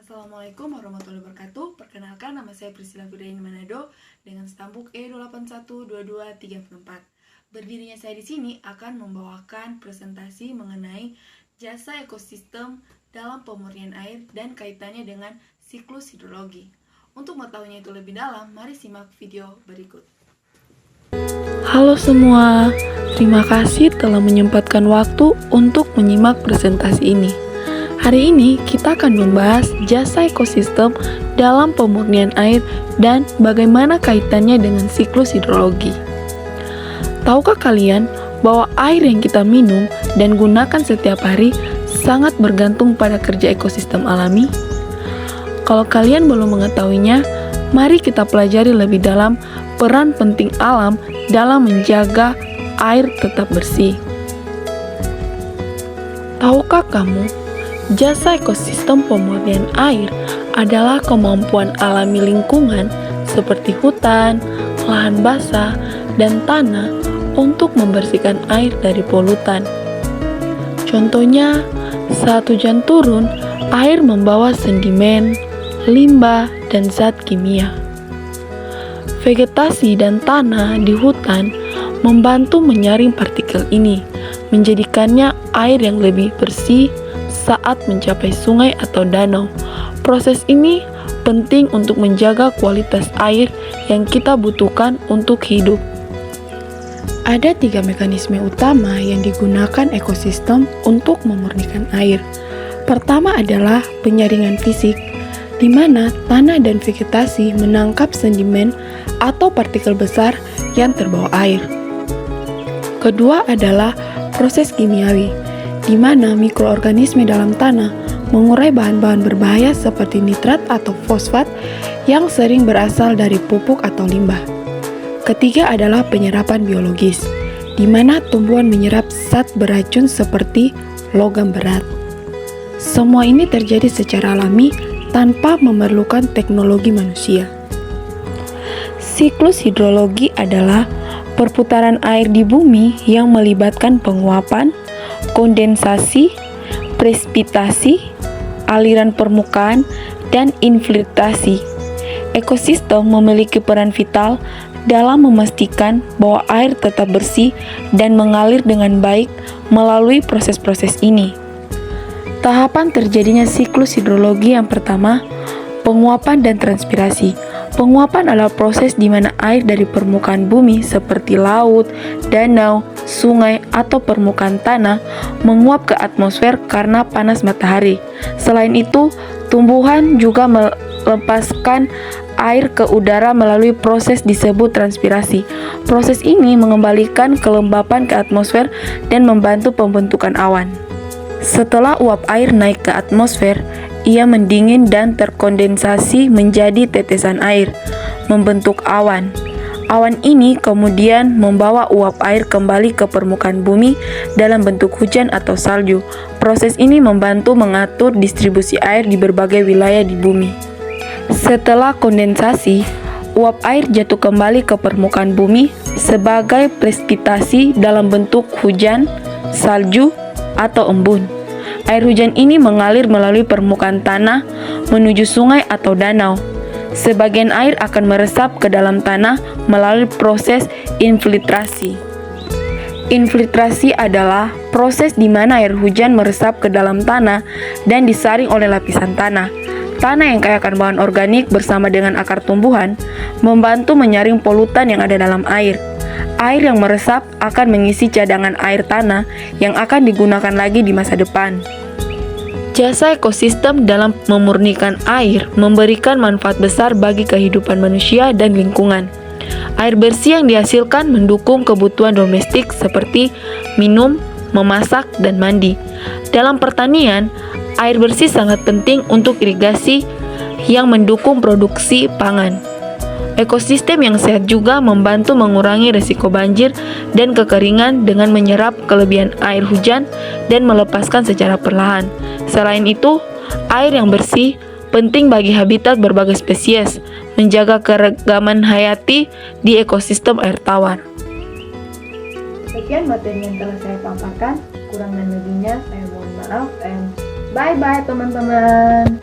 Assalamualaikum warahmatullahi wabarakatuh. Perkenalkan, nama saya Priscilla Fidaini Manado dengan stambuk E2812234. Berdirinya saya di sini akan membawakan presentasi mengenai jasa ekosistem dalam pemurnian air dan kaitannya dengan siklus hidrologi. Untuk mengetahuinya itu lebih dalam, mari simak video berikut. Halo semua, terima kasih telah menyempatkan waktu untuk menyimak presentasi ini. Hari ini kita akan membahas jasa ekosistem dalam pemurnian air dan bagaimana kaitannya dengan siklus hidrologi. Tahukah kalian bahwa air yang kita minum dan gunakan setiap hari sangat bergantung pada kerja ekosistem alami? Kalau kalian belum mengetahuinya, mari kita pelajari lebih dalam peran penting alam dalam menjaga air tetap bersih. Tahukah kamu, jasa ekosistem pemurnian air adalah kemampuan alami lingkungan seperti hutan, lahan basah, dan tanah untuk membersihkan air dari polutan. Contohnya, saat hujan turun, air membawa sedimen, limbah, dan zat kimia. Vegetasi dan tanah di hutan membantu menyaring partikel ini, menjadikannya air yang lebih bersih saat mencapai sungai atau danau. Proses ini penting untuk menjaga kualitas air yang kita butuhkan untuk hidup. Ada 3 mekanisme utama yang digunakan ekosistem untuk memurnikan air. Pertama adalah penyaringan fisik, di mana tanah dan vegetasi menangkap sedimen atau partikel besar yang terbawa air. Kedua adalah proses kimiawi, di mana mikroorganisme dalam tanah mengurai bahan-bahan berbahaya seperti nitrat atau fosfat yang sering berasal dari pupuk atau limbah. Ketiga adalah penyerapan biologis, di mana tumbuhan menyerap zat beracun seperti logam berat. Semua ini terjadi secara alami tanpa memerlukan teknologi manusia. Siklus hidrologi adalah perputaran air di bumi yang melibatkan penguapan, kondensasi, presipitasi, aliran permukaan, dan infiltrasi. Ekosistem memiliki peran vital dalam memastikan bahwa air tetap bersih dan mengalir dengan baik melalui proses-proses ini. Tahapan terjadinya siklus hidrologi yang pertama, penguapan dan transpirasi. Penguapan adalah proses di mana air dari permukaan bumi seperti laut, danau, sungai, atau permukaan tanah menguap ke atmosfer karena panas matahari. Selain itu, tumbuhan juga melepaskan air ke udara melalui proses disebut transpirasi. Proses ini mengembalikan kelembapan ke atmosfer dan membantu pembentukan awan. Setelah uap air naik ke atmosfer, ia mendingin dan terkondensasi menjadi tetesan air, membentuk awan. Awan ini kemudian membawa uap air kembali ke permukaan bumi dalam bentuk hujan atau salju. Proses ini membantu mengatur distribusi air di berbagai wilayah di bumi. Setelah kondensasi, uap air jatuh kembali ke permukaan bumi sebagai presipitasi dalam bentuk hujan, salju, atau embun. Air hujan ini mengalir melalui permukaan tanah menuju sungai atau danau. Sebagian air akan meresap ke dalam tanah melalui proses infiltrasi. Infiltrasi adalah proses di mana air hujan meresap ke dalam tanah dan disaring oleh lapisan tanah. Tanah yang kaya akan bahan organik bersama dengan akar tumbuhan membantu menyaring polutan yang ada dalam air. Air yang meresap akan mengisi cadangan air tanah yang akan digunakan lagi di masa depan. Jasa ekosistem dalam memurnikan air memberikan manfaat besar bagi kehidupan manusia dan lingkungan. Air bersih yang dihasilkan mendukung kebutuhan domestik seperti minum, memasak, dan mandi. Dalam pertanian, air bersih sangat penting untuk irigasi yang mendukung produksi pangan. Ekosistem yang sehat juga membantu mengurangi risiko banjir dan kekeringan dengan menyerap kelebihan air hujan dan melepaskan secara perlahan. Selain itu, air yang bersih penting bagi habitat berbagai spesies, menjaga keragaman hayati di ekosistem air tawar. Sekian materi yang telah saya paparkan, kurang dan lebihnya saya mohon maaf, and bye-bye teman-teman.